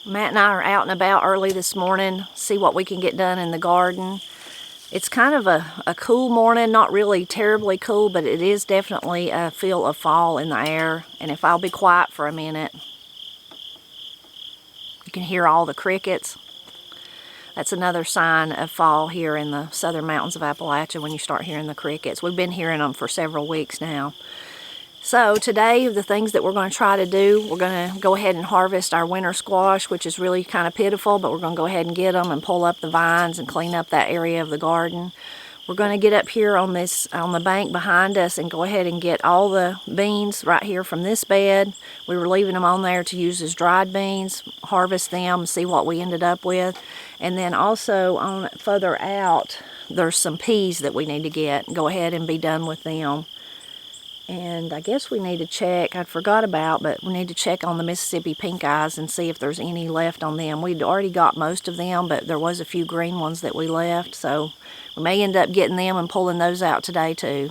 Matt and I are out and about early this morning, see what we can get done in the garden. It's kind of a cool morning, not really terribly cool, but it is definitely a feel of fall in the air. And if I'll be quiet for a minute, you can hear all the crickets. That's another sign of fall here in the southern mountains of Appalachia when you start hearing the crickets. We've been hearing them for several weeks now. So today, the things that we're going to try to do, we're going to go ahead and harvest our winter squash, which is really kind of pitiful, but we're going to go ahead and get them and pull up the vines and clean up that area of the garden. We're going to get up here on the bank behind us and go ahead and get all the beans right here from this bed. We were leaving them on there to use as dried beans, harvest them, see what we ended up with. And then also further out, there's some peas that we need to get. Go ahead and be done with them. And I guess we need to check, I forgot about, but we need to check on the Mississippi pink eyes and see if there's any left on them. We'd already got most of them, but there was a few green ones that we left, so we may end up getting them and pulling those out today too.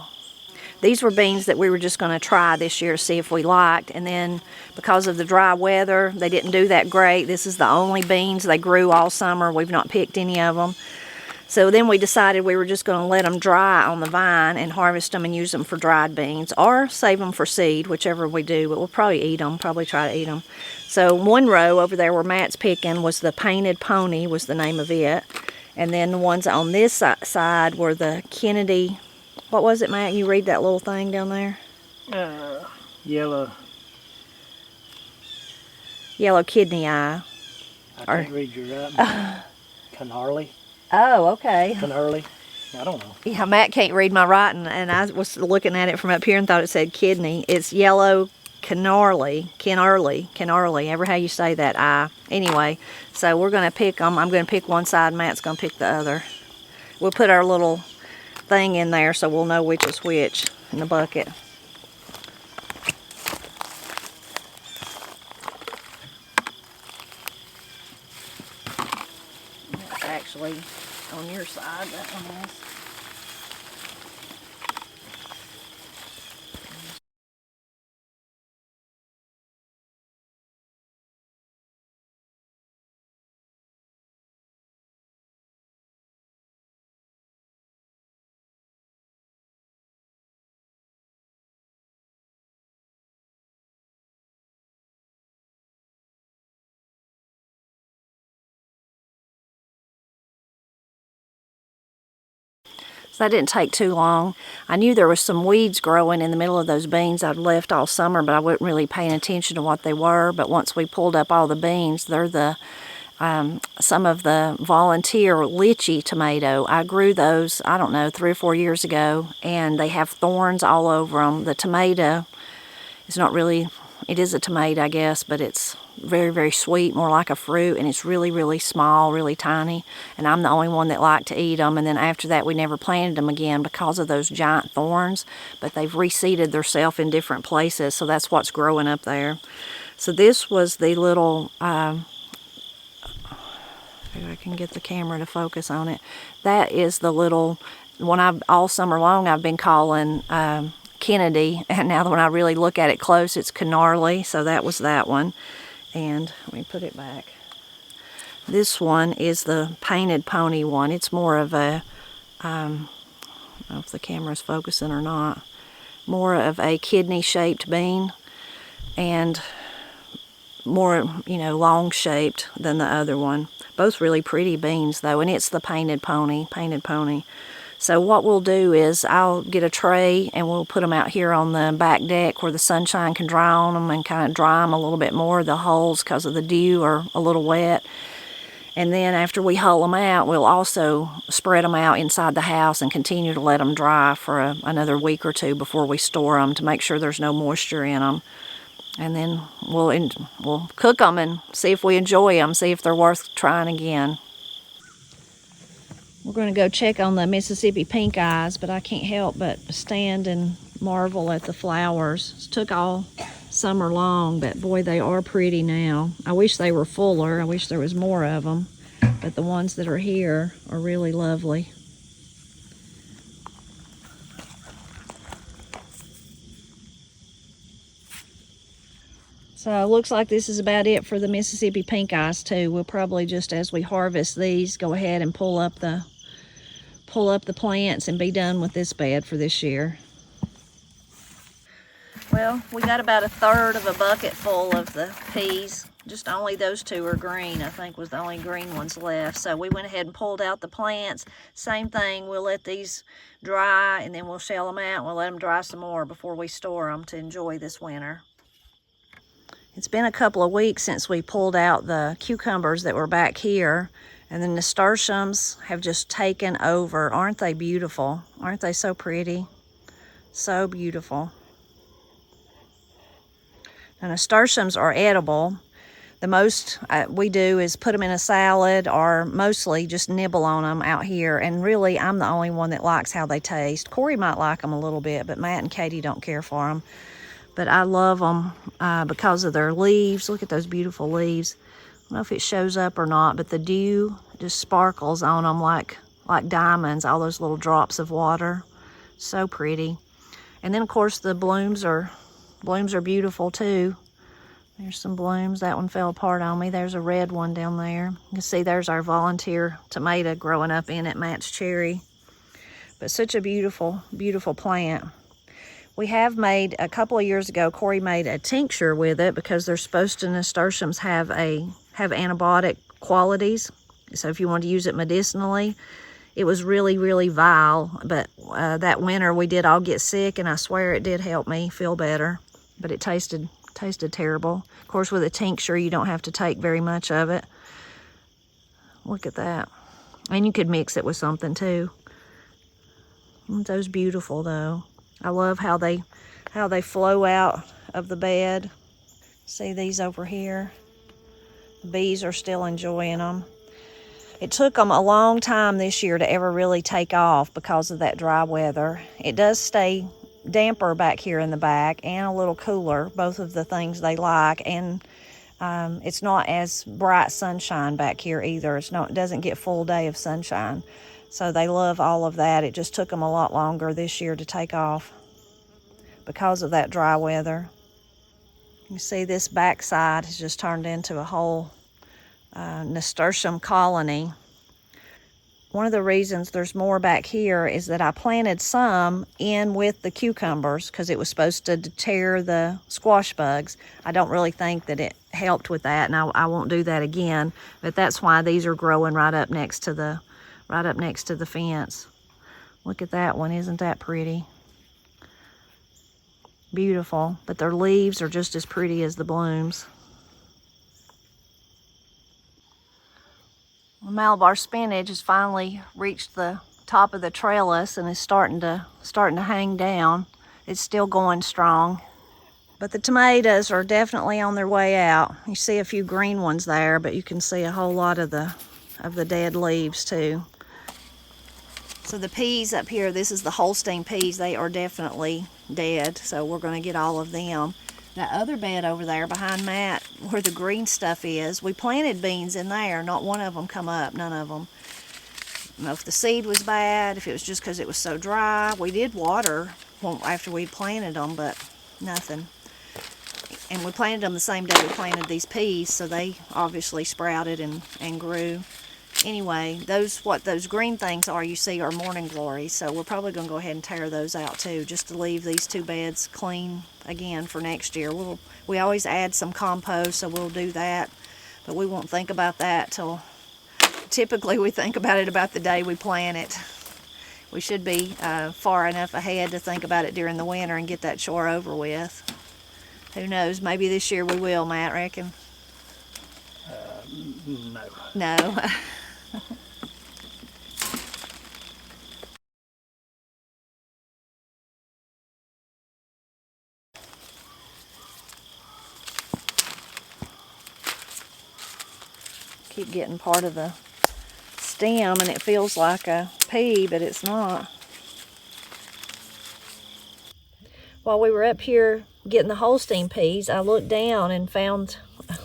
These were beans that we were just going to try this year to see if we liked, and then because of the dry weather, they didn't do that great. This is the only beans they grew all summer. We've not picked any of them. So then we decided we were just going to let them dry on the vine and harvest them and use them for dried beans or save them for seed, whichever we do, but we'll probably eat them, probably try to eat them. So one row over there where Matt's picking was the Painted Pony, was the name of it. And then the ones on this side were the Kennedy, what was it, Matt? You read that little thing down there? Yellow kidney eye. I can't read your writing. Canarley. Oh, okay. Canarley. I don't know. Yeah, Matt can't read my writing, and I was looking at it from up here and thought it said kidney. It's yellow Canarley, ever how you say that eye. Anyway, so we're going to pick them. I'm going to pick one side, Matt's going to pick the other. We'll put our little thing in there so we'll know which is which in the bucket. That's actually on your side, that one is. So that didn't take too long. I knew there was some weeds growing in the middle of those beans I'd left all summer, but I wasn't really paying attention to what they were. But once we pulled up all the beans, they're some of the volunteer lychee tomato. I grew those, I don't know, 3 or 4 years ago, and they have thorns all over them. The tomato is not really, it is a tomato, I guess, but it's very, very sweet, more like a fruit, and it's really, really small, really tiny, and I'm the only one that liked to eat them. And then after that, we never planted them again because of those giant thorns, but they've reseeded themselves in different places, so that's what's growing up there. So this was the little, if I can get the camera to focus on it, that is the little one all summer long I've been calling Kennedy, and now when I really look at it close, it's Canarley, so that was that one. And let me put it back. This one is the Painted Pony one. It's more of a, I don't know if the camera's focusing or not, more of a kidney-shaped bean, and more, long-shaped than the other one. Both really pretty beans, though, and it's the Painted Pony. So what we'll do is I'll get a tray and we'll put them out here on the back deck where the sunshine can dry on them and kind of dry them a little bit more. The holes, because of the dew, are a little wet. And then after we hull them out, we'll also spread them out inside the house and continue to let them dry for another week or two before we store them to make sure there's no moisture in them. And then we'll cook them and see if we enjoy them, see if they're worth trying again. We're going to go check on the Mississippi pink eyes, but I can't help but stand and marvel at the flowers. It took all summer long, but boy, they are pretty now. I wish they were fuller. I wish there was more of them, but the ones that are here are really lovely. So it looks like this is about it for the Mississippi pink eyes too. We'll probably just, as we harvest these, go ahead and pull up the plants and be done with this bed for this year. Well, we got about 1/3 of a bucket full of the peas. Just only those two are green, I think was the only green ones left. So we went ahead and pulled out the plants. Same thing, we'll let these dry and then we'll shell them out. We'll let them dry some more before we store them to enjoy this winter. It's been a couple of weeks since we pulled out the cucumbers that were back here, and the nasturtiums have just taken over. Aren't they beautiful? Aren't they so pretty? So beautiful. Now, nasturtiums are edible. The most we do is put them in a salad or mostly just nibble on them out here. And really, I'm the only one that likes how they taste. Corey might like them a little bit, but Matt and Katie don't care for them. But I love them because of their leaves. Look at those beautiful leaves. I don't know if it shows up or not, but the dew just sparkles on them like diamonds, all those little drops of water. So pretty. And then, of course, the blooms are beautiful, too. There's some blooms. That one fell apart on me. There's a red one down there. You can see there's our volunteer tomato growing up in it, Matt's cherry. But such a beautiful, beautiful plant. We have made, a couple of years ago, Corey made a tincture with it because they're supposed to, nasturtiums have antibiotic qualities. So if you want to use it medicinally, it was really, really vile. But that winter we did all get sick, and I swear it did help me feel better. But it tasted terrible. Of course, with a tincture, you don't have to take very much of it. Look at that. And you could mix it with something too. Aren't those beautiful though? I love how they flow out of the bed. See these over here? The bees are still enjoying them. It took them a long time this year to ever really take off because of that dry weather. It does stay damper back here in the back and a little cooler, both of the things they like. And it's not as bright sunshine back here either. It doesn't get full day of sunshine. So they love all of that. It just took them a lot longer this year to take off because of that dry weather. You see this backside has just turned into a whole nasturtium colony. One of the reasons there's more back here is that I planted some in with the cucumbers because it was supposed to deter the squash bugs. I don't really think that it helped with that, and I won't do that again. But that's why these are growing right up next to the fence. Look at that one, isn't that pretty? Beautiful, but their leaves are just as pretty as the blooms. The Malabar spinach has finally reached the top of the trellis and is starting to hang down. It's still going strong. But the tomatoes are definitely on their way out. You see a few green ones there, but you can see a whole lot of the dead leaves too. So the peas up here, this is the holstein peas. They are definitely dead, so we're going to get all of them. That other bed over there behind Matt, where the green stuff is, we planted beans in there. Not one of them come up, none of them. I don't know if the seed was bad, if it was just because it was so dry. We did water after we planted them, but nothing. And we planted them the same day we planted these peas, so they obviously sprouted and grew. Anyway, what those green things are you see are morning glories, so we're probably going to go ahead and tear those out too, just to leave these two beds clean again for next year. We always add some compost, so we'll do that, but we won't think about that till typically we think about it about the day we plant it. We should be far enough ahead to think about it during the winter and get that chore over with. Who knows, maybe this year we will, Matt, reckon? No. No. Keep getting part of the stem and it feels like a pea, but it's not. While we were up here getting the holstein peas, I looked down and found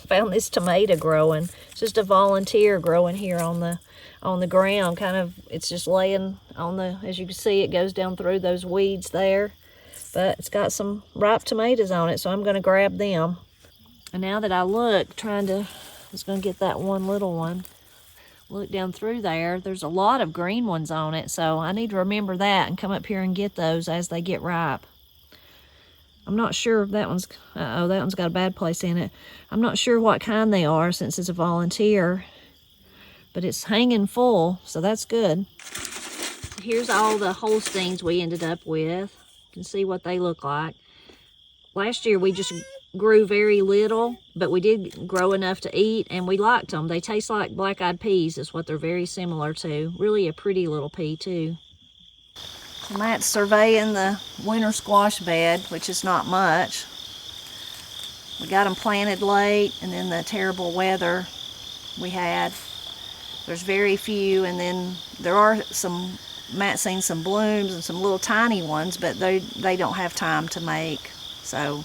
this tomato growing. It's just a volunteer growing here on the ground. Kind of, it's just laying on the, as you can see, it goes down through those weeds there. But it's got some ripe tomatoes on it, so I'm going to grab them. And now that I look, I was going to get that one little one. Look down through there, there's a lot of green ones on it, so I need to remember that and come up here and get those as they get ripe. I'm not sure if that one's, that one's got a bad place in it. I'm not sure what kind they are since it's a volunteer, but it's hanging full, so that's good. Here's all the holsteins we ended up with. You can see what they look like. Last year we just grew very little, but we did grow enough to eat, and we liked them. They taste like black-eyed peas is what they're very similar to. Really a pretty little pea too. So Matt's surveying the winter squash bed, which is not much. We got them planted late, and then the terrible weather we had. There's very few, and then there are some, Matt's seen some blooms and some little tiny ones, but they don't have time to make. So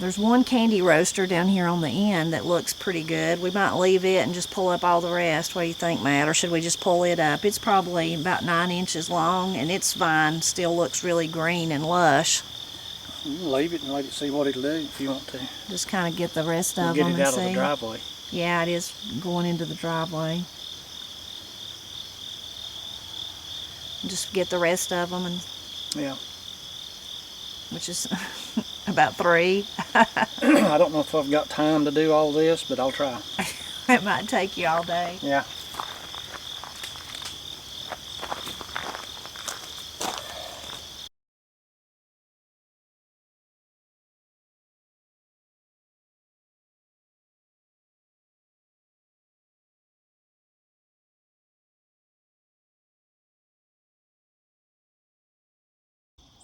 there's one candy roaster down here on the end that looks pretty good. We might leave it and just pull up all the rest. What do you think, Matt? Or should we just pull it up? It's probably about 9 inches long, and its vine still looks really green and lush. Leave it and let it see what it'll do if you want to. Just kind of get the rest of them Get and it out see. of the driveway. Yeah, it is going into the driveway. Just get the rest of them, and Yeah. which is about 3. I don't know if I've got time to do all this, but I'll try. It might take you all day. Yeah.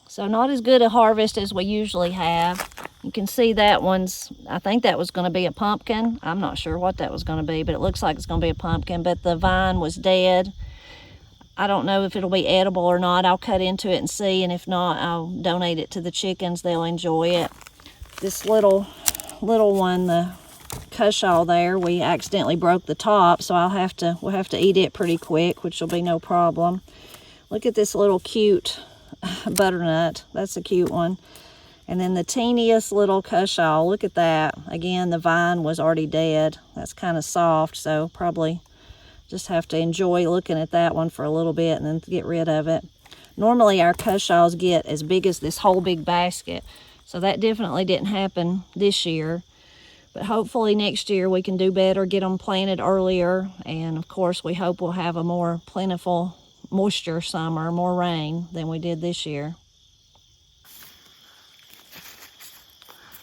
So not as good a harvest as we usually have. You can see that one's, I think that was going to be a pumpkin. I'm not sure what that was going to be, but it looks like it's going to be a pumpkin. But the vine was dead. I don't know if it'll be edible or not. I'll cut into it and see, and if not, I'll donate it to the chickens. They'll enjoy it. This little one, the cushaw there, we accidentally broke the top, so we'll have to eat it pretty quick, which will be no problem. Look at this little cute butternut. That's a cute one. And then the teeniest little cushaw, look at that. Again, the vine was already dead. That's kind of soft, so probably just have to enjoy looking at that one for a little bit and then get rid of it. Normally our cushaws get as big as this whole big basket, so that definitely didn't happen this year. But hopefully next year we can do better, get them planted earlier, and of course we hope we'll have a more plentiful moisture summer, more rain than we did this year.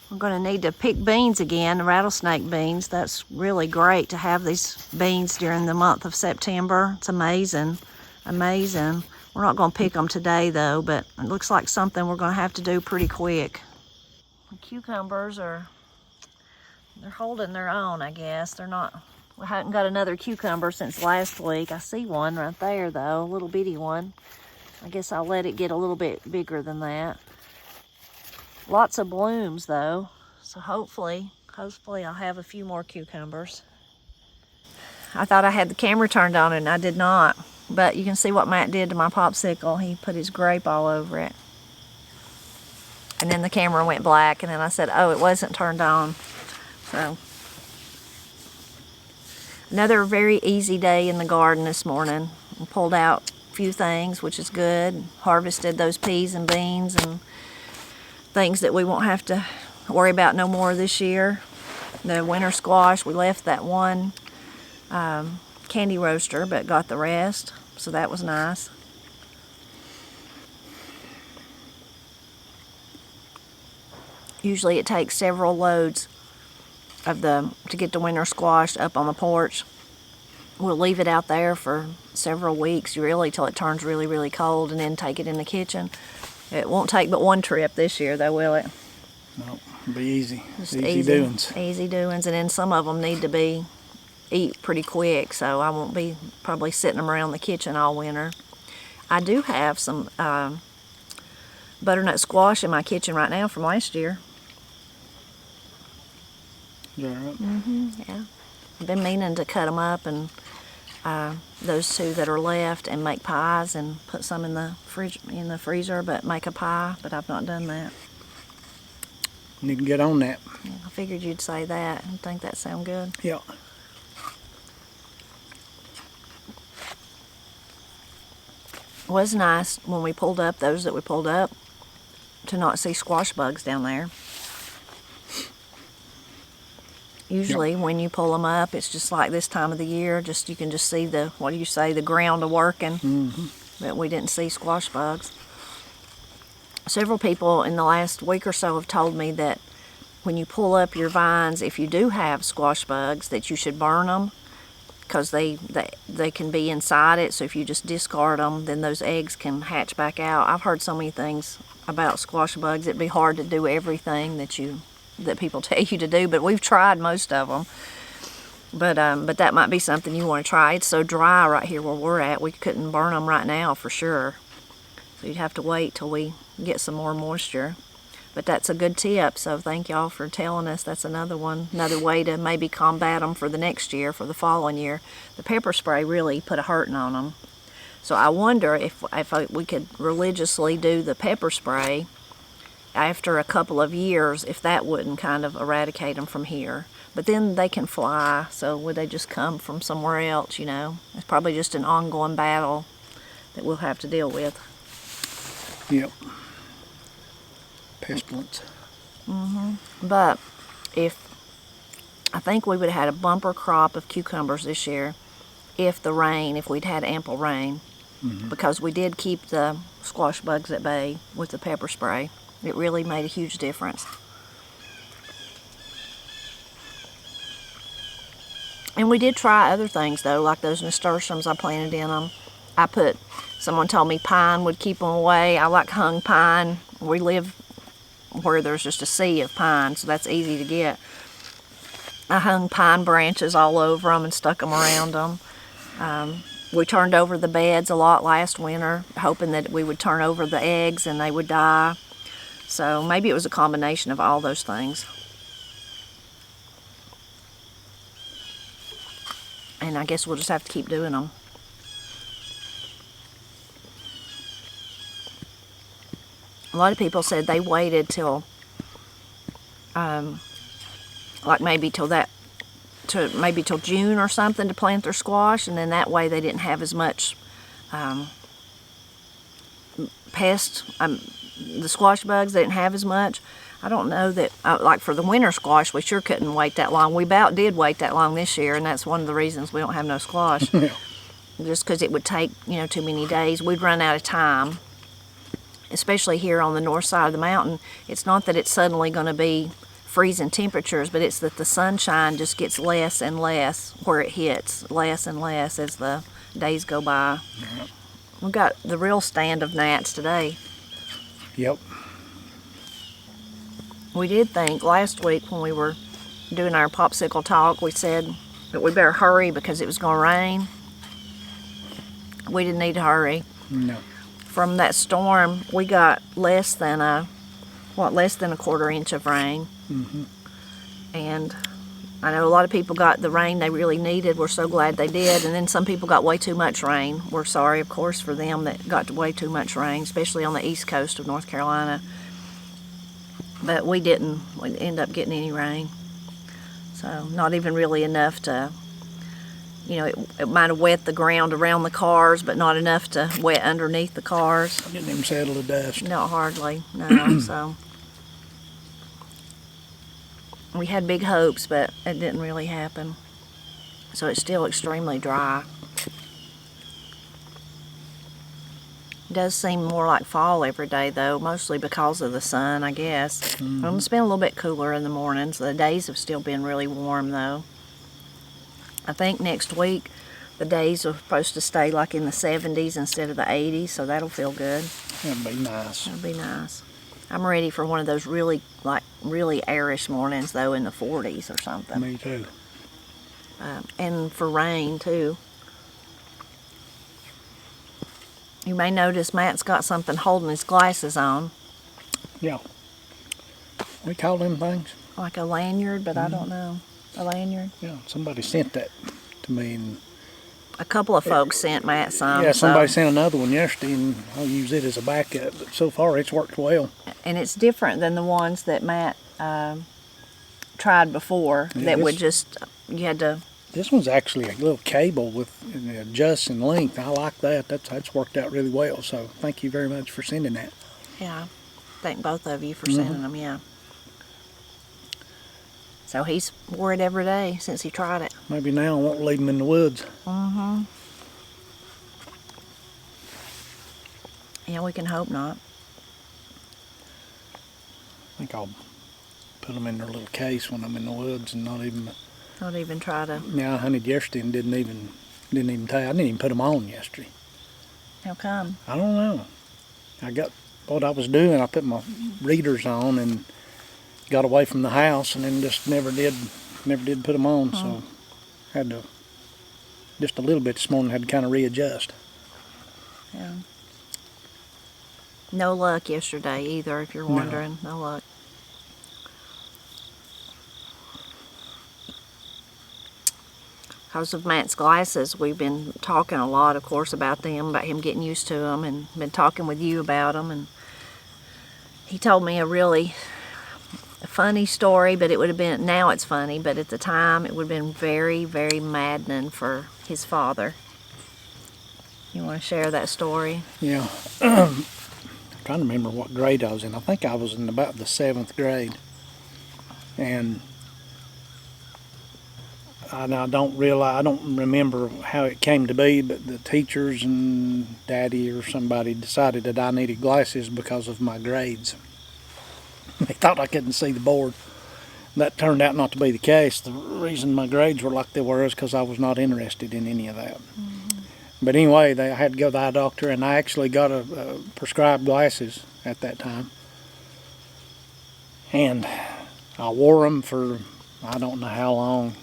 We're going to need to pick beans again, the rattlesnake beans. That's really great to have these beans during the month of September. It's amazing, amazing. We're not going to pick them today though, but it looks like something we're going to have to do pretty quick. The cucumbers they're holding their own, I guess. We haven't got another cucumber since last week. I see one right there though, a little bitty one. I guess I'll let it get a little bit bigger than that. Lots of blooms though, so hopefully I'll have a few more cucumbers. I thought I had the camera turned on and I did not, but you can see what Matt did to my popsicle. He put his grape all over it. And then the camera went black, and then I said, oh, it wasn't turned on. So, another very easy day in the garden this morning. We pulled out a few things, which is good. Harvested those peas and beans and things that we won't have to worry about no more this year. The winter squash, we left that one candy roaster, but got the rest, so that was nice. Usually it takes several loads to get the winter squash up on the porch. We'll leave it out there for several weeks, really, till it turns really, really cold, and then take it in the kitchen. It won't take but one trip this year, though, will it? No, it'll be easy. Just easy doings. Easy doings, and then some of them need to eat pretty quick, so I won't be probably sitting them around the kitchen all winter. I do have some butternut squash in my kitchen right now from last year. Is that right? Mm-hmm, yeah. I've been meaning to cut them up, and those two that are left, and make pies and put some in the freezer, but make a pie, but I've not done that. Need to get on that. I figured you'd say that. I think that sound good. Yeah. It was nice when we pulled up, those that we pulled up, to not see squash bugs down there. Usually when you pull them up, it's just like this time of the year, just you can just see the, what do you say, the ground a-working. But we didn't see squash bugs. Several people in the last week or so have told me that when you pull up your vines, if you do have squash bugs, that you should burn them, because they can be inside it. So if you just discard them, then those eggs can hatch back out. I've heard so many things about squash bugs. It'd be hard to do everything that people tell you to do, but we've tried most of them. But that might be something you want to try. It's so dry right here where we're at, we couldn't burn them right now for sure. So you'd have to wait till we get some more moisture. But that's a good tip, so thank y'all for telling us. That's another way to maybe combat them for the next year, for the following year. The pepper spray really put a hurting on them. So I wonder if we could religiously do the pepper spray after a couple of years, if that wouldn't kind of eradicate them from here. But then they can fly, so would they just come from somewhere else, you know? It's probably just an ongoing battle that we'll have to deal with. Yep. Pestilence. But I think we would have had a bumper crop of cucumbers this year if we'd had ample rain. Because we did keep the squash bugs at bay with the pepper spray. It really made a huge difference. And we did try other things though, like those nasturtiums I planted in them. Someone told me pine would keep them away. I like hung pine. We live where there's just a sea of pine, so that's easy to get. I hung pine branches all over them and stuck them around them. We turned over the beds a lot last winter, hoping that we would turn over the eggs and they would die. So maybe it was a combination of all those things. And I guess we'll just have to keep doing them. A lot of people said they waited till, maybe till June or something to plant their squash, and then that way they didn't have as much pest. The squash bugs, they didn't have as much. I don't know that, like for the winter squash, we sure couldn't wait that long. We about did wait that long this year, and that's one of the reasons we don't have no squash. Just because it would take, too many days. We'd run out of time. Especially here on the north side of the mountain, it's not that it's suddenly going to be freezing temperatures, but it's that the sunshine just gets less and less where it hits, less and less as the days go by. Yep. We got the real stand of gnats today. Yep. We did think last week when we were doing our popsicle talk, we said that we better hurry because it was going to rain. We didn't need to hurry. No. From that storm, we got less than a quarter inch of rain. And I know a lot of people got the rain they really needed. We're so glad they did. And then some people got way too much rain. We're sorry, of course, for them that got way too much rain, especially on the east coast of North Carolina. But we didn't end up getting any rain. So not even really enough to, it might have wet the ground around the cars, but not enough to wet underneath the cars. Didn't even settle the dust. Not hardly, no. So we had big hopes, but it didn't really happen. So it's still extremely dry. It does seem more like fall every day, though, mostly because of the sun, I guess. It's been a little bit cooler in the mornings. The days have still been really warm, though. I think next week the days are supposed to stay like in the 70s instead of the 80s, so that'll feel good. That'll be nice. That'll be nice. I'm ready for one of those really airish mornings, though, in the 40s or something. Me too. And for rain, too. You may notice Matt's got something holding his glasses on. Yeah. We call them things. Like a lanyard, but I don't know. A lanyard? Yeah, somebody sent that to me. And a couple of folks sent Matt some. Yeah, somebody sent another one yesterday, and I'll use it as a backup. But so far, it's worked well. And it's different than the ones that Matt tried before Yeah, that this- would just, you had to, This one's actually a little cable with adjusts in length. I like that. That's worked out really well. So thank you very much for sending that. yeah, thank both of you for sending them, yeah. So he's wore it every day since he tried it. Maybe now I won't leave them in the woods. Yeah, we can hope not. I think I'll put them in their little case when I'm in the woods and not even. Not even try to. Yeah, I hunted yesterday and didn't even tell you. I didn't even put them on yesterday. How come? I don't know. I got what I was doing. I put my readers on and got away from the house, and then just never did put them on. So had to just a little bit this morning. Had to kind of readjust. Yeah. No luck yesterday either, if you're wondering. No luck. Because of Matt's glasses, we've been talking a lot, of course, about them, about him getting used to them, and been talking with you about them. And he told me a really funny story, but it would have been, now it's funny, but at the time it would have been very, very maddening for his father. You want to share that story? Yeah. I'm trying to remember what grade I was in. I think I was in about the 7th grade. And I don't remember how it came to be, but the teachers and Daddy or somebody decided that I needed glasses because of my grades. They thought I couldn't see the board. That turned out not to be the case. The reason my grades were like they were is because I was not interested in any of that. But anyway, I had to go to the eye doctor, and I actually got a prescribed glasses at that time. And I wore them for I don't know how long,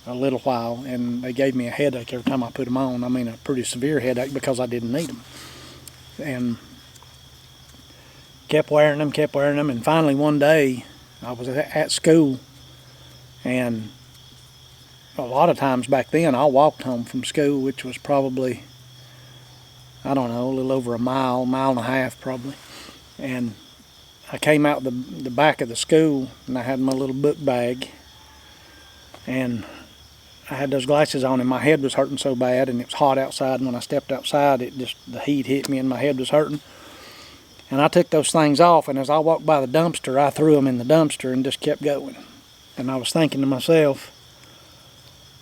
a little while, and they gave me a headache every time I put them on. I mean, a pretty severe headache because I didn't need them. And kept wearing them, and finally one day I was at school, and a lot of times back then I walked home from school, which was probably, I don't know, a little over a mile and a half probably. And I came out the back of the school, and I had my little book bag, and I had those glasses on, and my head was hurting so bad, and it was hot outside, and when I stepped outside, the heat hit me and my head was hurting. And I took those things off, and as I walked by the dumpster, I threw them in the dumpster and just kept going. And I was thinking to myself,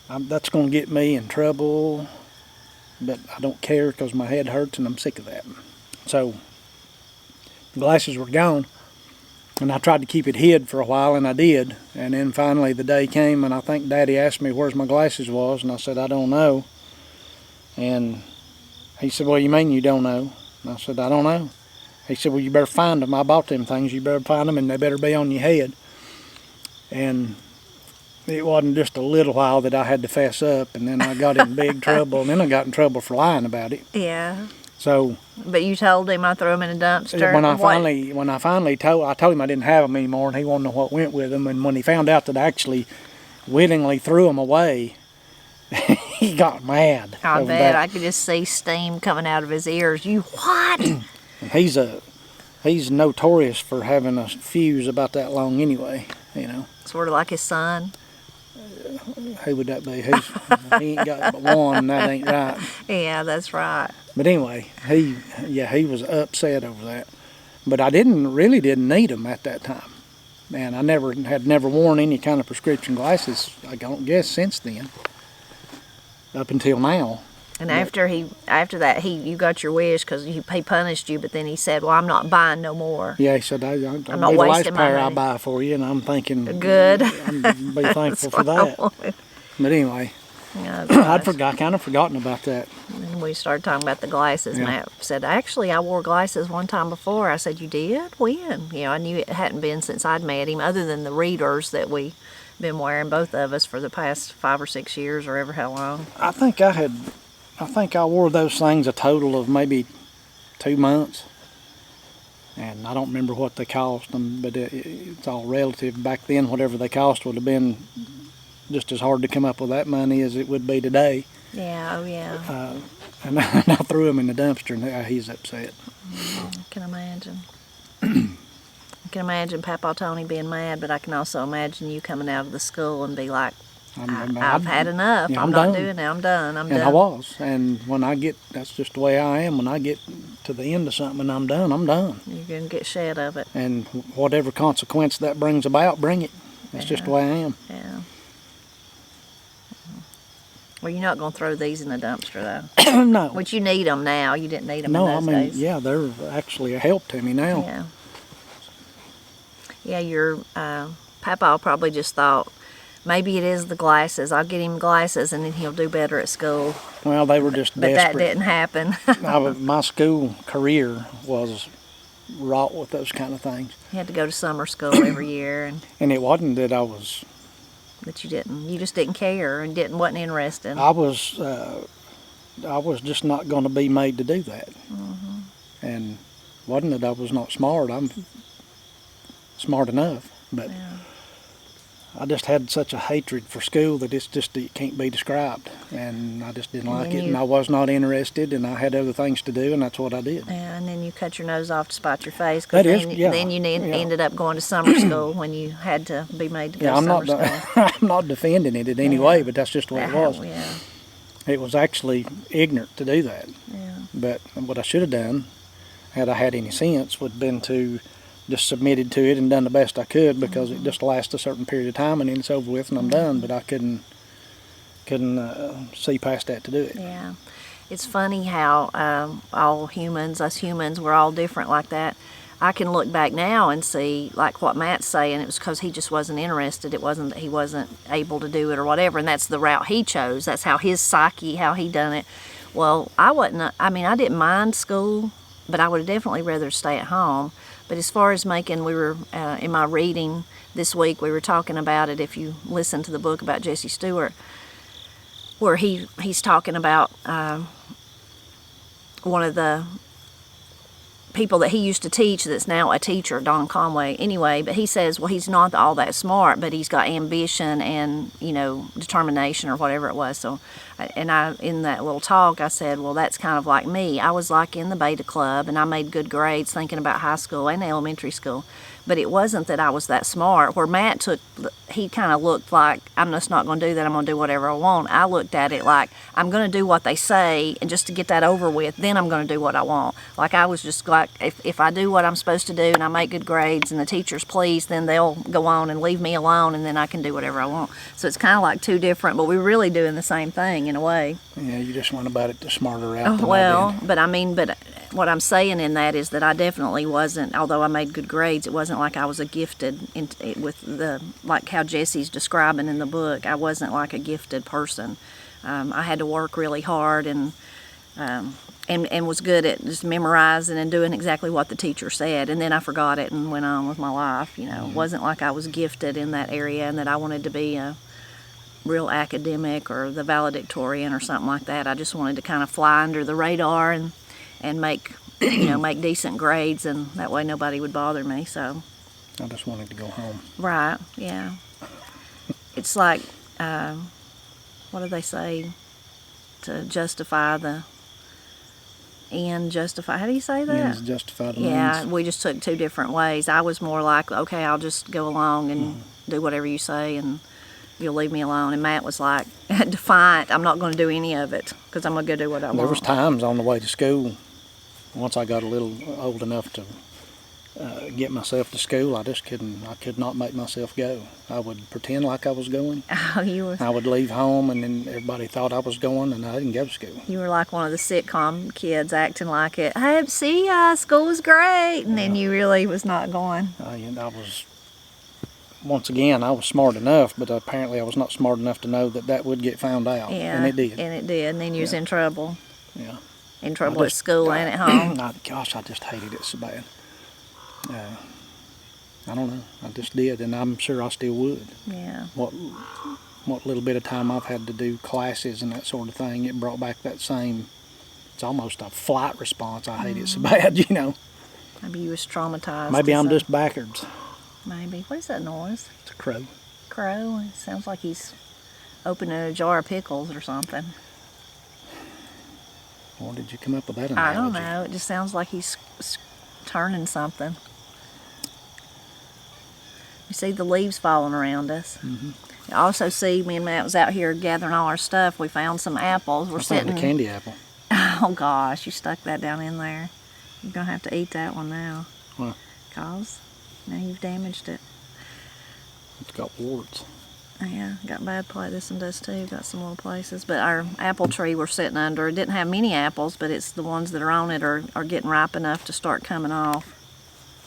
that's going to get me in trouble, but I don't care because my head hurts and I'm sick of that. So the glasses were gone, and I tried to keep it hid for a while, and I did. And then finally the day came, and I think Daddy asked me where's my glasses was, and I said, I don't know. And he said, well, you mean you don't know? And I said, I don't know. He said, well, you better find them. I bought them things. You better find them, and they better be on your head. And it wasn't just a little while that I had to fess up, and then I got in big trouble, and then I got in trouble for lying about it. Yeah. So. But you told him I threw them in a dumpster. When I finally told him I didn't have them anymore, and he wanted to know what went with them, and when he found out that I actually willingly threw them away, he got mad. I bet I could just see steam coming out of his ears. You what? He's notorious for having a fuse about that long anyway, you know. Sort of like his son. Who would that be? He ain't got but one, and that ain't right. Yeah, that's right. But anyway, he was upset over that. But I really didn't need them at that time. And I had never worn any kind of prescription glasses, I don't guess, since then. Up until now. And after that, you got your wish because he punished you, but then he said, well, I'm not buying no more. Yeah, he said, I'm not the last wasting my pair I money. buy for you, and I'm thinking, good. I'm be thankful for that. But anyway, Oh, I kind of forgotten about that. And we started talking about the glasses. Yeah. Matt said, actually, I wore glasses one time before. I said, you did? When? You know, I knew it hadn't been since I'd met him, other than the readers that we been wearing, both of us, for the past 5 or 6 years or ever how long. I think I wore those things a total of maybe 2 months. And I don't remember what they cost them, but it's all relative. Back then, whatever they cost would have been just as hard to come up with that money as it would be today. Yeah, oh yeah. And I threw him in the dumpster, and he's upset. I can imagine. can imagine Papa Tony being mad, but I can also imagine you coming out of the school and be like, I've had enough. Yeah, I'm not doing it. I'm done. I'm done. And I was. And when I get, that's just the way I am. When I get to the end of something and I'm done, I'm done. You're going to get shed of it. And whatever consequence that brings about, bring it. That's just the way I am. Yeah. Well, you're not going to throw these in the dumpster, though. No. Which you need them now. You didn't need them No, in those days. yeah, they're actually a help to me now. Yeah. Yeah, your Papa probably just thought, maybe it is the glasses. I'll get him glasses and then he'll do better at school. Well, they were just But desperate. that didn't happen. My school career was wrought with those kind of things. You had to go to summer school every year. And it wasn't that I was... But you didn't. You just didn't care and wasn't interested. I was just not going to be made to do that. Mm-hmm. And wasn't that I was not smart. I'm smart enough. But Yeah. I just had such a hatred for school that it can't be described. And I just didn't like it. And I was not interested. And I had other things to do. And that's what I did. Yeah, and then you cut your nose off to spite your face. Then you ended up going to summer school when you had to be made to go to summer school. I'm not defending it in any way, but that's just the way it was. Yeah. It was actually ignorant to do that. Yeah. But what I should have done, had I had any sense, would have been to just submitted to it and done the best I could, because it just lasts a certain period of time and then it's over with and I'm done. But I couldn't see past that to do it. Yeah. It's funny how us humans, we're all different like that. I can look back now and see, like what Matt's saying, it was because he just wasn't interested. It wasn't that he wasn't able to do it or whatever, and that's the route he chose. That's how his psyche, how he done it. Well, I didn't mind school, but I would have definitely rather stay at home. But as far as making, we were, in my reading this week, we were talking about it, if you listen to the book about Jesse Stewart, where he's talking about one of the people that he used to teach that's now a teacher, Don Conway, anyway, but he says, well, he's not all that smart, but he's got ambition and, determination or whatever it was. So, and in that little talk, I said, well, that's kind of like me. I was like in the beta club and I made good grades thinking about high school and elementary school, but it wasn't that I was that smart. Where Matt he kind of looked like, I'm just not going to do that, I'm going to do whatever I want. I looked at it like, I'm going to do what they say, and just to get that over with, then I'm going to do what I want. Like I was just like, if I do what I'm supposed to do and I make good grades and the teacher's pleased, then they'll go on and leave me alone, and then I can do whatever I want. So it's kind of like two different, but we're really doing the same thing in a way. Yeah, you just went about it the smarter route than Well, I did. but what I'm saying in that is that I definitely wasn't, although I made good grades, it wasn't like I was a gifted, with like how Jesse's describing in the book, I wasn't like a gifted person. I had to work really hard and was good at just memorizing and doing exactly what the teacher said, and then I forgot it and went on with my life. It wasn't like I was gifted in that area and that I wanted to be a real academic or the valedictorian or something like that. I just wanted to kind of fly under the radar and make make decent grades, and that way nobody would bother me. So I just wanted to go home. right, yeah. It's like what do they say, to justify the end, justify, how do you say that? Ends justify the Yeah, means. we just took two different ways. I was more like, okay, I'll just go along and do whatever you say and you'll leave me alone. And Matt was like, defiant, I'm not going to do any of it because I'm going to go do what I want. There was times on the way to school, once I got a little old enough to get myself to school, I could not make myself go. I would pretend like I was going. Oh, I would leave home, and then everybody thought I was going, and I didn't go to school. You were like one of the sitcom kids acting like it. Hey, see ya, school was great, and then you really was not going. I was, once again, I was smart enough, but apparently I was not smart enough to know that would get found out, Yeah, and it did. And then you was in trouble. Yeah. In trouble at school and at home. Gosh, I just hated it so bad. I don't know. I just did, and I'm sure I still would. Yeah. What little bit of time I've had to do classes and that sort of thing, it brought back that same. It's almost a flight response. I hate it so bad, Maybe you was traumatized. Maybe I'm just backwards. Maybe. What is that noise? It's a crow. Crow? It sounds like he's opening a jar of pickles or something. Why did you come up with that I analogy? don't know. It just sounds like he's turning something. You see the leaves falling around us. Mm-hmm. You also see, me and Matt was out here gathering all our stuff. We found some apples. I found a candy apple. Oh gosh, you stuck that down in there. You're gonna have to eat that one now. Well, Cause now you've damaged it. it's got warts. Yeah, got bad places. This one does too. Got some little places. But our apple tree we're sitting under, it didn't have many apples, but it's the ones that are on it are getting ripe enough to start coming off.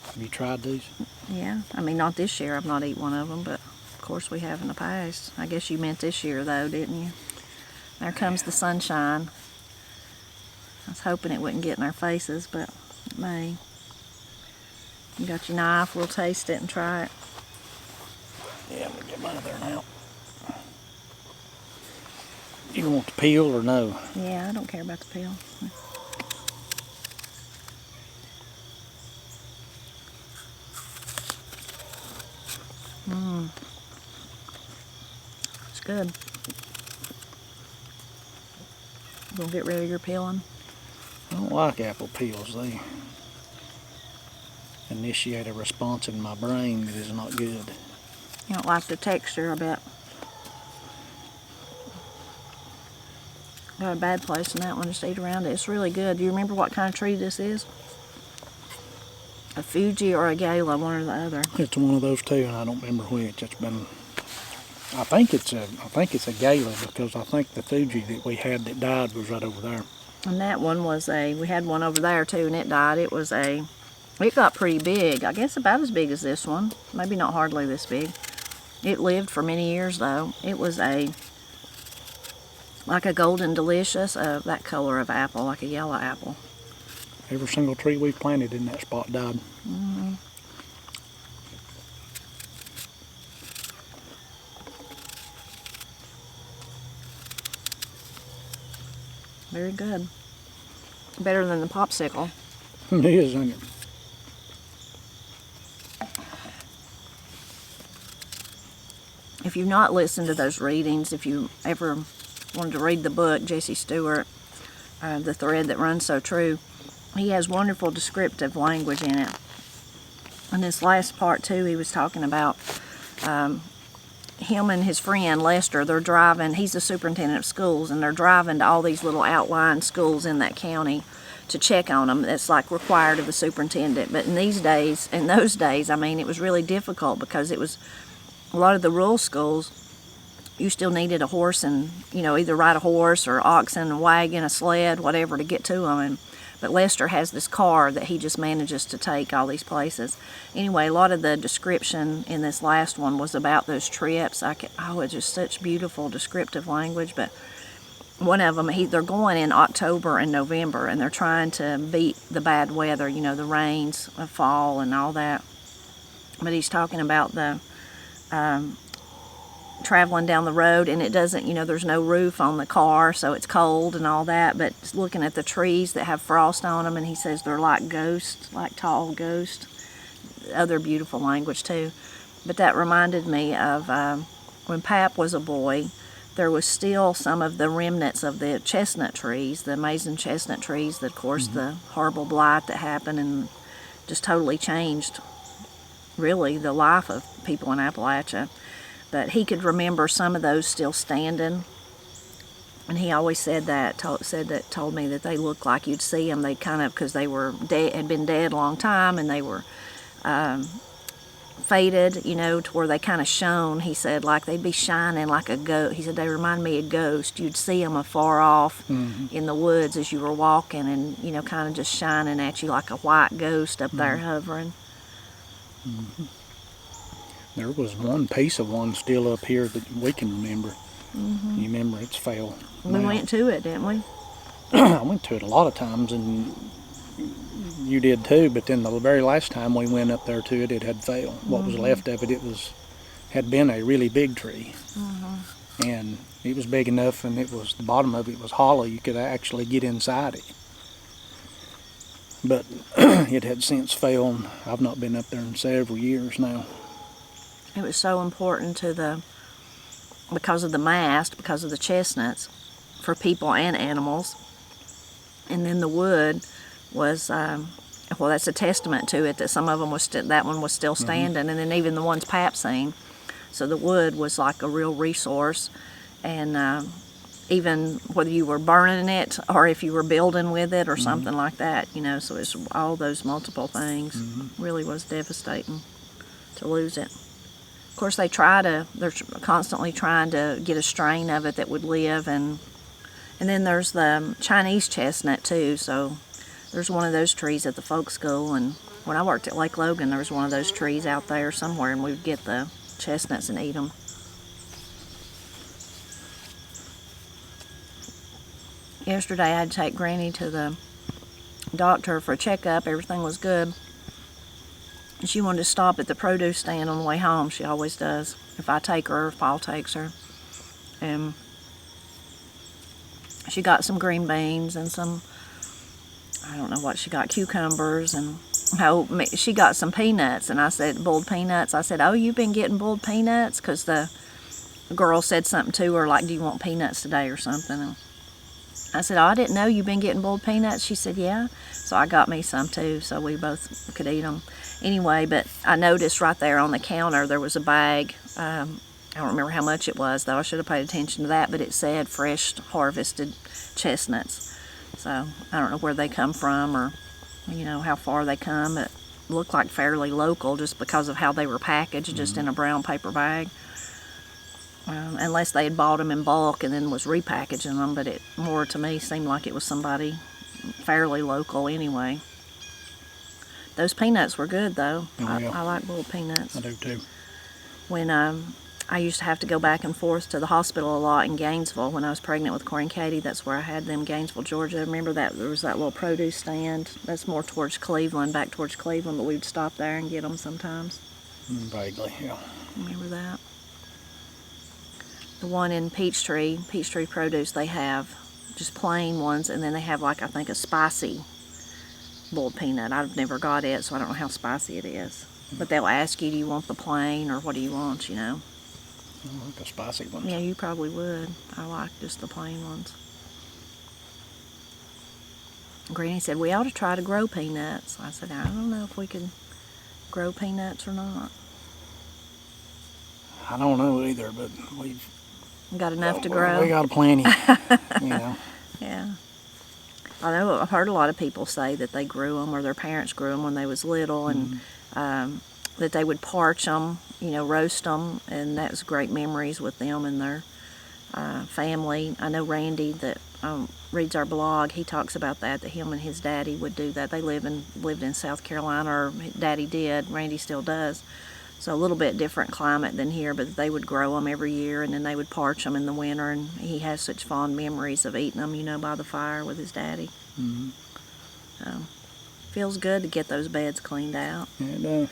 Have you tried these? Yeah, I mean not this year. I've not eaten one of them, but of course we have in the past. I guess you meant this year though, didn't you? There comes the sunshine. I was hoping it wouldn't get in our faces, but it may. You got your knife, we'll taste it and try it. Yeah, I'm gonna get mine there now. You want the peel or no? Yeah, I don't care about the peel. It's good. You gonna get rid of your peeling? I don't like apple peels. They initiate a response in my brain that is not good. You don't like the texture, I bet. Got a bad place in that one, just eat around it. It's really good. Do you remember what kind of tree this is? A Fuji or a Gala, one or the other. It's one of those two, and I don't remember which. It's been. I think it's a Gala because I think the Fuji that we had that died was right over there. And that one was we had one over there too, and it died. It got pretty big. I guess about as big as this one. Maybe not hardly this big. It lived for many years though. It was like a golden delicious, that color of apple, like a yellow apple. Every single tree we've planted in that spot died. Mm-hmm. Very good. Better than the popsicle. It is, isn't it? If you've not listened to those readings, if you ever wanted to read the book, Jesse Stewart, The Thread That Runs So True, he has wonderful descriptive language in it. In this last part too, he was talking about him and his friend Lester. They're driving, he's the superintendent of schools, and they're driving to all these little outlying schools in that county to check on them. That's like required of the superintendent. But in those days, I mean, it was really difficult because it was a lot of the rural schools, you still needed a horse and, either ride a horse or oxen, a wagon, a sled, whatever to get to them. But Lester has this car that he just manages to take all these places. Anyway, a lot of the description in this last one was about those trips. It's just such beautiful descriptive language. But one of them, they're going in October and November, and they're trying to beat the bad weather, the rains of fall and all that. But he's talking about the traveling down the road, and it doesn't, there's no roof on the car, so it's cold and all that, but looking at the trees that have frost on them, and he says they're like ghosts, like tall ghosts. Other beautiful language too. But that reminded me of when Pap was a boy, there was still some of the remnants of the chestnut trees, the amazing chestnut trees, that of course the horrible blight that happened and just totally changed really the life of people in Appalachia. But he could remember some of those still standing, and he always said told me that they looked like you'd see them. They kind of, because they were had been dead a long time, and they were faded, to where they kind of shone. He said like they'd be shining like a ghost. He said they remind me of ghosts. You'd see them afar off in the woods as you were walking, and kind of just shining at you like a white ghost up there hovering. Mm-hmm. There was one piece of one still up here that we can remember. Mm-hmm. You remember it's fell. We went to it, didn't we? I went to it a lot of times, and you did too, but then the very last time we went up there to it, it had failed. What was left of it, had been a really big tree. Mm-hmm. And it was big enough, and the bottom of it was hollow. You could actually get inside it. But it had since failed, and I've not been up there in several years now. It was so important because of the mast, because of the chestnuts, for people and animals. And then the wood was well, that's a testament to it that some of them was that one was still standing, and then even the ones Pap seen. So the wood was like a real resource, and even whether you were burning it or if you were building with it or something like that, you know. So it's all those multiple things. Really was devastating to lose it. Of course, they're constantly trying to get a strain of it that would live, and then there's the Chinese chestnut too. So there's one of those trees at the folk school, and when I worked at Lake Logan, there was one of those trees out there somewhere, and we'd get the chestnuts and eat them. Yesterday, I had to take Granny to the doctor for a checkup. Everything was good. And she wanted to stop at the produce stand on the way home. She always does. If I take her, if Paul takes her. And she got some green beans and some, I don't know what she got, cucumbers, and she got some peanuts. And I said, boiled peanuts. I said, oh, you've been getting boiled peanuts? Because the girl said something to her like, do you want peanuts today or something? And I said, oh, I didn't know you've been getting boiled peanuts. She said, yeah. So I got me some too, so we both could eat them. Anyway, but I noticed right there on the counter there was a bag. I don't remember how much it was, though. I should have paid attention to that, but it said fresh harvested chestnuts. So I don't know where they come from or, you know, how far they come. It looked like fairly local just because of how they were packaged, just in a brown paper bag. Unless they had bought them in bulk and then was repackaging them, but it more to me seemed like it was somebody fairly local anyway. Those peanuts were good though. Oh, yeah. I like boiled peanuts. I do too. When I used to have to go back and forth to the hospital a lot in Gainesville when I was pregnant with Corey and Katie, that's where I had them, Gainesville, Georgia. Remember that there was that little produce stand? That's more towards Cleveland, back towards Cleveland, but we'd stop there and get them sometimes. Vaguely, yeah. Remember that? The one in Peachtree Produce, they have just plain ones, and then they have like, I think, a spicy boiled peanut. I've never got it, so I don't know how spicy it is. But they'll ask you, do you want the plain or what do you want, you know? I like the spicy ones. Yeah, you probably would. I like just the plain ones. Granny said, we ought to try to grow peanuts. I said, I don't know if we could grow peanuts or not. I don't know either, but we've Got enough to grow? We got plenty, you know. Yeah. I know I've heard a lot of people say that they grew them or their parents grew them when they was little, and that they would parch them, you know, roast them, and that was great memories with them and their family. I know Randy that reads our blog, he talks about that him and his daddy would do that. They lived in South Carolina, or Daddy did, Randy still does. So a little bit different climate than here, but they would grow them every year, and then they would parch them in the winter, and he has such fond memories of eating them, you know, by the fire with his daddy. Feels good to get those beds cleaned out. Yeah, it does.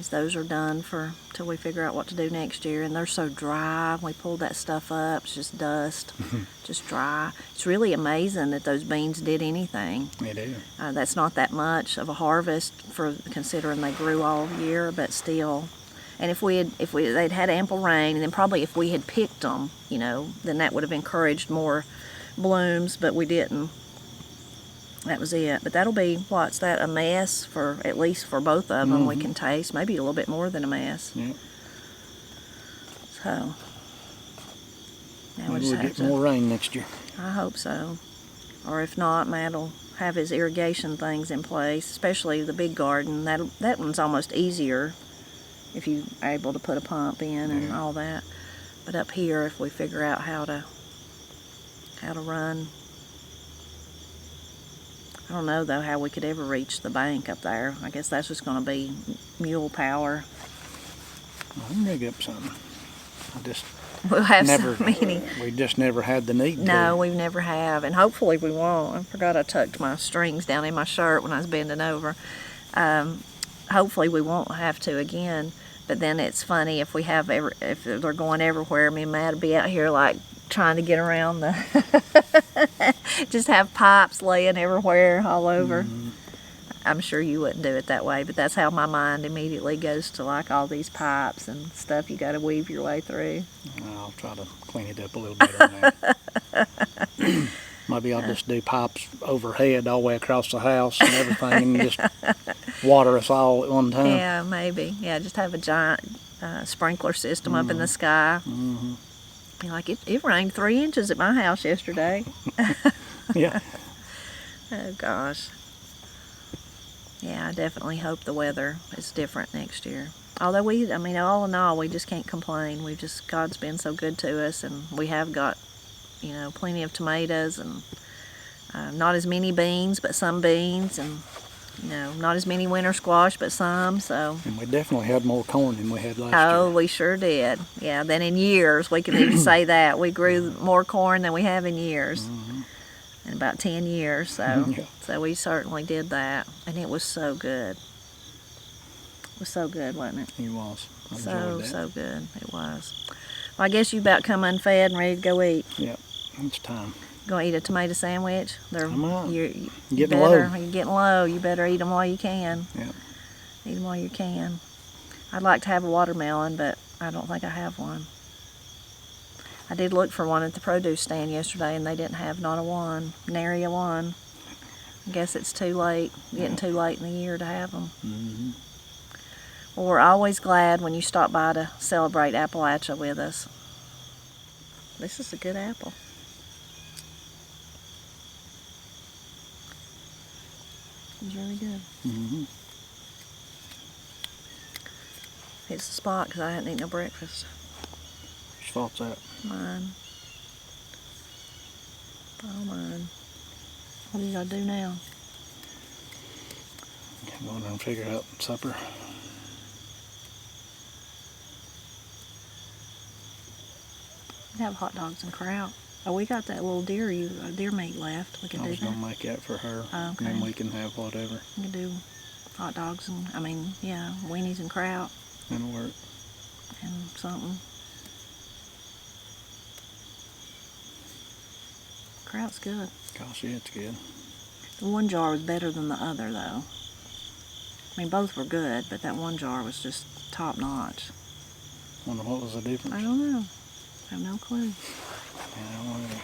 Those are done till we figure out what to do next year, and they're so dry. We pulled that stuff up, it's just dust, just dry. It's really amazing that those beans did anything. They do. That's not that much of a harvest for considering they grew all year, but still. And if they'd had ample rain, and then probably if we had picked them, you know, then that would have encouraged more blooms, but we didn't. That was it. But that'll be, what's that, a mess for, at least for both of them, we can taste. Maybe a little bit more than a mess. Yeah. So, now Maybe we'll get more rain next year. I hope so. Or if not, Matt'll have his irrigation things in place, especially the big garden. That one's almost easier if you're able to put a pump in and all that. But up here, if we figure out how to run, I don't know, though, how we could ever reach the bank up there. I guess that's just going to be mule power. Well, I can rig up something. We'll have so many. We just never had the need to. No, we never have, and hopefully we won't. I forgot I tucked my strings down in my shirt when I was bending over. Hopefully we won't have to again. But then it's funny if they're going everywhere. Me and Matt will be out here like trying to get around just have pipes laying everywhere, all over. I'm sure you wouldn't do it that way, but that's how my mind immediately goes to, like, all these pipes and stuff you got to weave your way through. I'll try to clean it up a little bit on that. My maybe I'll just do pipes overhead all the way across the house and everything and just water us all at one time. Yeah, maybe. Yeah, just have a giant sprinkler system up in the sky. Mm-hmm. Be like, it rained 3 inches at my house yesterday. Yeah. Oh, gosh. Yeah, I definitely hope the weather is different next year. Although all in all, we just can't complain. God's been so good to us, and we have got, plenty of tomatoes, and not as many beans, but some beans, and, not as many winter squash, but some, so. And we definitely had more corn than we had last Oh, year. we sure did. Yeah, then in years, we can even say that. We grew more corn than we have in years. Mm-hmm. In about 10 years, so Yeah. so we certainly did that, and it was so good. It was so good, wasn't it? He was. I So enjoyed that. so good it was. Well, I guess you about come unfed and ready to go eat. Yep, it's time. Gonna eat a tomato sandwich? I might. You Getting better, low. You're getting low. You better eat them while you can. Yep. Eat them while you can. I'd like to have a watermelon, but I don't think I have one. I did look for one at the produce stand yesterday, and they didn't have not a one, nary a one. I guess it's too late, getting too late in the year to have them. Mm-hmm. Well, we're always glad when you stop by to celebrate Appalachia with us. This is a good apple. It's really good. Mm-hmm. It's the spot because I hadn't eaten no breakfast. Whose fault's that? Mine. All mine. What do you gotta do now? Go in there and figure out supper. We have hot dogs and kraut. Oh, we got that little deer meat left. We can I do was that. gonna make that for her. Oh, okay. And then we can have whatever. We can do hot dogs and weenies and kraut That'll work. and something. Kraut's good. Gosh, yeah, it's good. The one jar was better than the other, though. I mean, both were good, but that one jar was just top notch. Wonder what was the difference? I don't know. I have no clue. Yeah, I don't know.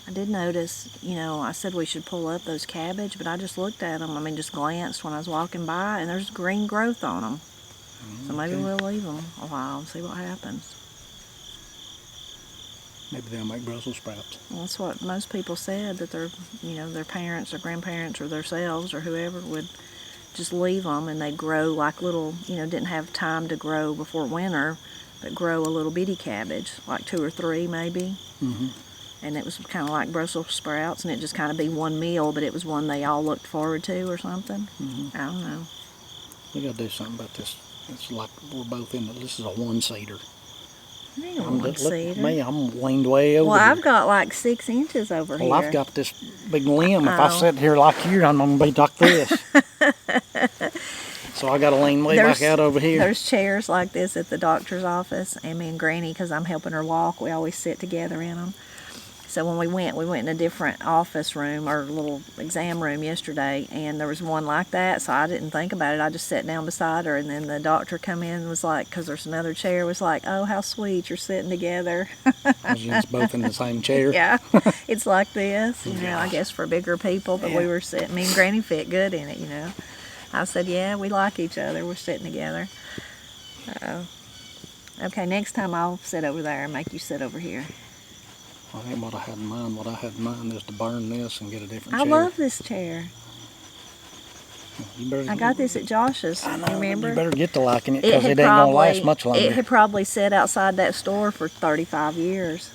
I did notice, I said we should pull up those cabbage, but I just looked at them. Just glanced when I was walking by, and there's green growth on them. So maybe Okay. we'll leave them a while and see what happens. Maybe they'll make Brussels sprouts. Well, that's what most people said, that their parents or grandparents or themselves or whoever would just leave them, and they'd grow like little, didn't have time to grow before winter, but grow a little bitty cabbage, like 2 or 3 maybe. Mm-hmm. And it was kind of like Brussels sprouts, and it just kind of be one meal, but it was one they all looked forward to or something. Mm-hmm. I don't know. We gotta do something about this. It's like we're both in it. This is a one-seater. I ain't one Look seater. at me, I'm leaned way over Well, here. I've got like 6 inches over here. Well, I've got this big limb. If I Oh. sit here like you, I'm gonna be like this. So I gotta lean way back out over here. There's chairs like this at the doctor's office, and me and Granny, because I'm helping her walk, we always sit together in them. So when we went in a different office room or little exam room yesterday, and there was one like that, so I didn't think about it. I just sat down beside her, and then the doctor come in and was like, because there's another chair, was like, "Oh, how sweet, you're sitting together." Because you're both in the same chair. Yeah, it's like this, I guess for bigger people, but we Yeah. were sitting, me and Granny fit good in it, I said, yeah, we like each other, we're sitting together. Okay, next time I'll sit over there and make you sit over here. I think what I had in mind is to burn this and get a different I chair. love this chair. You better, I got this at Josh's, I know, remember? you better get to liking it It because had it ain't gonna last much longer. It had probably sat outside that store for 35 years,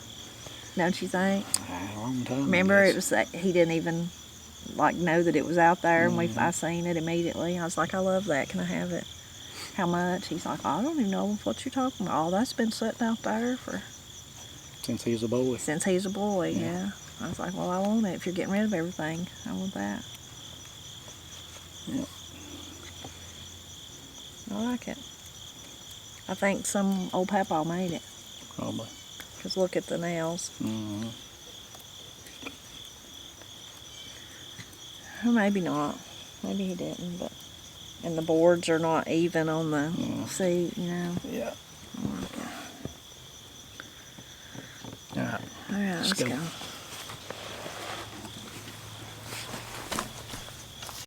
don't you think? A long time. I Remember, guess. it was that he didn't even know that it was out there, and I seen it immediately. I was like, I love that. Can I have it? How much? He's like, I don't even know what you're talking about. Oh, that's been sitting out there Since he was a boy. since he's a boy. Yeah. I was like, well, I want it. If you're getting rid of everything, I want that. Yep. I like it. I think some old papa made it. Probably. Because look at the nails. Mm-hmm. Or maybe not. Maybe he didn't, but... And the boards are not even on the seat, Yeah. I like it. right, let's go.